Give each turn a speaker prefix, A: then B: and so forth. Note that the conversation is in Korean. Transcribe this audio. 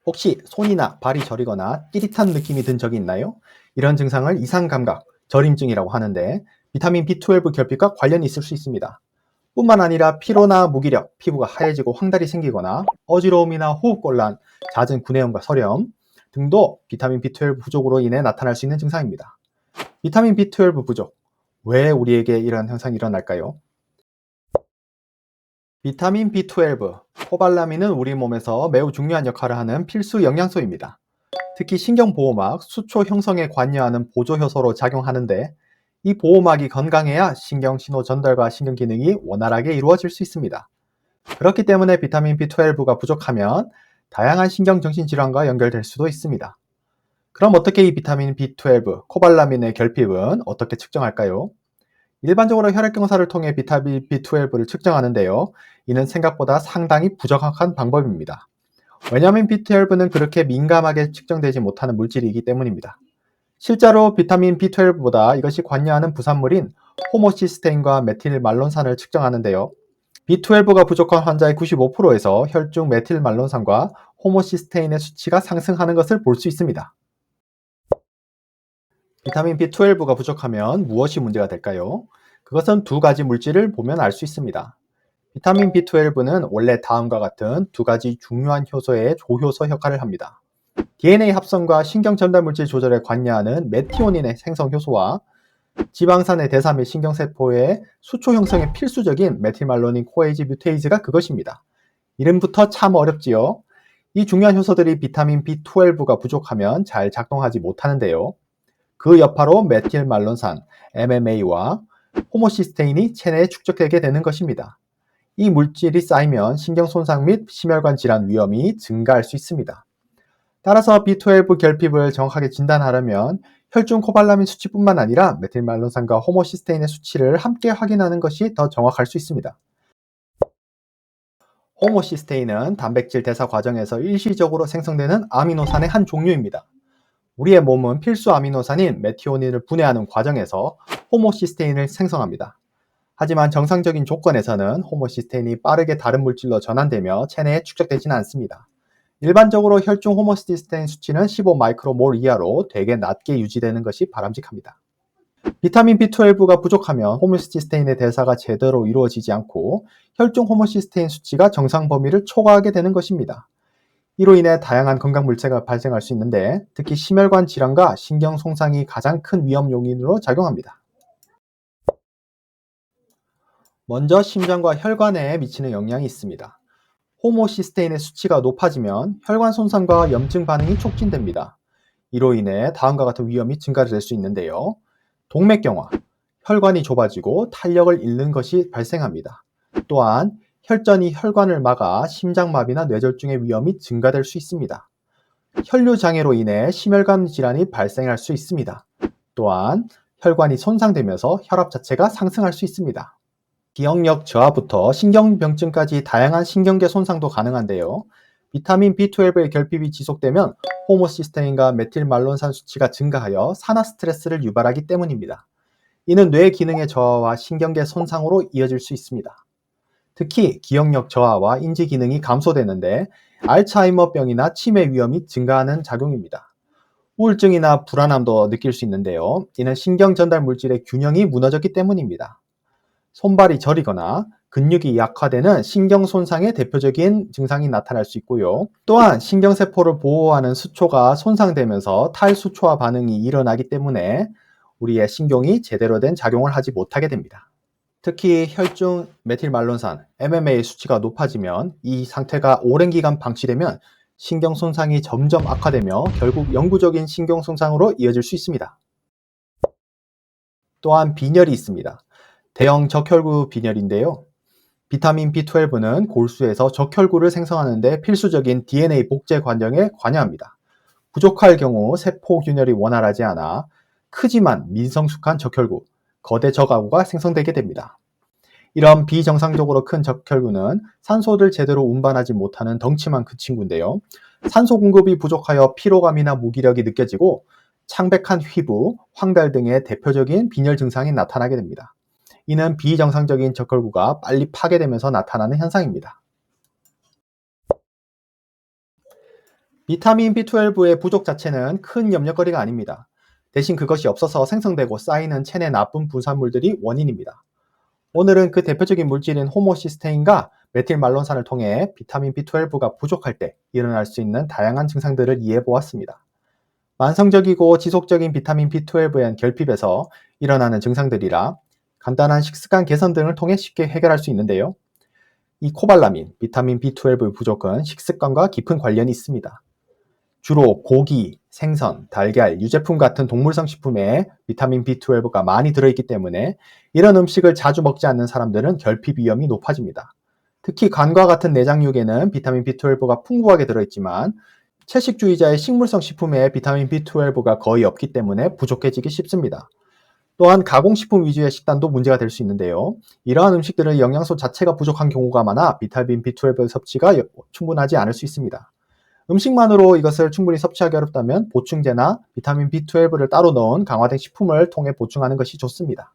A: 혹시 손이나 발이 저리거나 찌릿한 느낌이 든 적이 있나요? 이런 증상을 이상감각, 저림증이라고 하는데 비타민 B12 결핍과 관련이 있을 수 있습니다. 뿐만 아니라 피로나 무기력, 피부가 하얘지고 황달이 생기거나 어지러움이나 호흡곤란, 잦은 구내염과 설염 등도 비타민 B12 부족으로 인해 나타날 수 있는 증상입니다. 비타민 B12 부족, 왜 우리에게 이런 현상이 일어날까요? 비타민 B12, 코발라민은 우리 몸에서 매우 중요한 역할을 하는 필수 영양소입니다. 특히 신경보호막, 수초 형성에 관여하는 보조효소로 작용하는데 이 보호막이 건강해야 신경신호 전달과 신경 기능이 원활하게 이루어질 수 있습니다. 그렇기 때문에 비타민 B12가 부족하면 다양한 신경정신질환과 연결될 수도 있습니다. 그럼 어떻게 이 비타민 B12, 코발라민의 결핍은 어떻게 측정할까요? 일반적으로 혈액검사를 통해 비타민 B12를 측정하는데요. 이는 생각보다 상당히 부정확한 방법입니다. 왜냐하면 B12는 그렇게 민감하게 측정되지 못하는 물질이기 때문입니다. 실제로 비타민 B12보다 이것이 관여하는 부산물인 호모시스테인과 메틸말론산을 측정하는데요. B12가 부족한 환자의 95%에서 혈중 메틸말론산과 호모시스테인의 수치가 상승하는 것을 볼 수 있습니다. 비타민 B12가 부족하면 무엇이 문제가 될까요? 그것은 두 가지 물질을 보면 알 수 있습니다. 비타민 B12는 원래 다음과 같은 두 가지 중요한 효소의 조효소 역할을 합니다. DNA 합성과 신경 전달 물질 조절에 관여하는 메티오닌의 생성 효소와 지방산의 대사 및 신경세포의 수초 형성에 필수적인 메틸말로닌 코에이지 뮤테이즈가 그것입니다. 이름부터 참 어렵지요. 이 중요한 효소들이 비타민 B12가 부족하면 잘 작동하지 못하는데요. 그 여파로 메틸말론산, MMA와 호모시스테인이 체내에 축적되게 되는 것입니다. 이 물질이 쌓이면 신경 손상 및 심혈관 질환 위험이 증가할 수 있습니다. 따라서 B12 결핍을 정확하게 진단하려면 혈중 코발라민 수치뿐만 아니라 메틸말론산과 호모시스테인의 수치를 함께 확인하는 것이 더 정확할 수 있습니다. 호모시스테인은 단백질 대사 과정에서 일시적으로 생성되는 아미노산의 한 종류입니다. 우리의 몸은 필수 아미노산인 메티오닌을 분해하는 과정에서 호모시스테인을 생성합니다. 하지만 정상적인 조건에서는 호모시스테인이 빠르게 다른 물질로 전환되며 체내에 축적되지는 않습니다. 일반적으로 혈중 호모시스테인 수치는 15 마이크로몰 이하로 되게 낮게 유지되는 것이 바람직합니다. 비타민 B12가 부족하면 호모시스테인의 대사가 제대로 이루어지지 않고 혈중 호모시스테인 수치가 정상 범위를 초과하게 되는 것입니다. 이로 인해 다양한 건강 물체가 발생할 수 있는데 특히 심혈관 질환과 신경 손상이 가장 큰 위험 요인으로 작용합니다. 먼저 심장과 혈관에 미치는 영향이 있습니다. 호모시스테인의 수치가 높아지면 혈관 손상과 염증 반응이 촉진됩니다. 이로 인해 다음과 같은 위험이 증가될 수 있는데요. 동맥경화, 혈관이 좁아지고 탄력을 잃는 것이 발생합니다. 또한 혈전이 혈관을 막아 심장마비나 뇌졸중의 위험이 증가될 수 있습니다. 혈류장애로 인해 심혈관 질환이 발생할 수 있습니다. 또한 혈관이 손상되면서 혈압 자체가 상승할 수 있습니다. 기억력 저하부터 신경병증까지 다양한 신경계 손상도 가능한데요. 비타민 B12의 결핍이 지속되면 호모시스테인과 메틸말론산 수치가 증가하여 산화 스트레스를 유발하기 때문입니다. 이는 뇌 기능의 저하와 신경계 손상으로 이어질 수 있습니다. 특히 기억력 저하와 인지 기능이 감소되는데 알츠하이머병이나 치매 위험이 증가하는 작용입니다. 우울증이나 불안함도 느낄 수 있는데요. 이는 신경 전달 물질의 균형이 무너졌기 때문입니다. 손발이 저리거나 근육이 약화되는 신경 손상의 대표적인 증상이 나타날 수 있고요. 또한 신경세포를 보호하는 수초가 손상되면서 탈수초화 반응이 일어나기 때문에 우리의 신경이 제대로 된 작용을 하지 못하게 됩니다. 특히 혈중 메틸말론산, MMA 수치가 높아지면 이 상태가 오랜 기간 방치되면 신경 손상이 점점 악화되며 결국 영구적인 신경 손상으로 이어질 수 있습니다. 또한 빈혈이 있습니다. 대형 적혈구 빈혈인데요. 비타민 B12는 골수에서 적혈구를 생성하는 데 필수적인 DNA 복제 과정에 관여합니다. 부족할 경우 세포 균열이 원활하지 않아 크지만 미성숙한 적혈구, 거대 적아구가 생성되게 됩니다. 이런 비정상적으로 큰 적혈구는 산소를 제대로 운반하지 못하는 덩치만 큰 친구인데요. 산소 공급이 부족하여 피로감이나 무기력이 느껴지고 창백한 피부, 황달 등의 대표적인 빈혈 증상이 나타나게 됩니다. 이는 비정상적인 적혈구가 빨리 파괴되면서 나타나는 현상입니다. 비타민 B12의 부족 자체는 큰 염려거리가 아닙니다. 대신 그것이 없어서 생성되고 쌓이는 체내 나쁜 부산물들이 원인입니다. 오늘은 그 대표적인 물질인 호모시스테인과 메틸말론산을 통해 비타민 B12가 부족할 때 일어날 수 있는 다양한 증상들을 이해해 보았습니다. 만성적이고 지속적인 비타민 B12엔 결핍에서 일어나는 증상들이라 간단한 식습관 개선 등을 통해 쉽게 해결할 수 있는데요. 이 코발라민, 비타민 B12 부족은 식습관과 깊은 관련이 있습니다. 주로 고기, 생선, 달걀, 유제품 같은 동물성 식품에 비타민 B12가 많이 들어있기 때문에 이런 음식을 자주 먹지 않는 사람들은 결핍 위험이 높아집니다. 특히 간과 같은 내장육에는 비타민 B12가 풍부하게 들어있지만 채식주의자의 식물성 식품에 비타민 B12가 거의 없기 때문에 부족해지기 쉽습니다. 또한 가공식품 위주의 식단도 문제가 될 수 있는데요. 이러한 음식들은 영양소 자체가 부족한 경우가 많아 비타민 B12 섭취가 충분하지 않을 수 있습니다. 음식만으로 이것을 충분히 섭취하기 어렵다면 보충제나 비타민 B12를 따로 넣은 강화된 식품을 통해 보충하는 것이 좋습니다.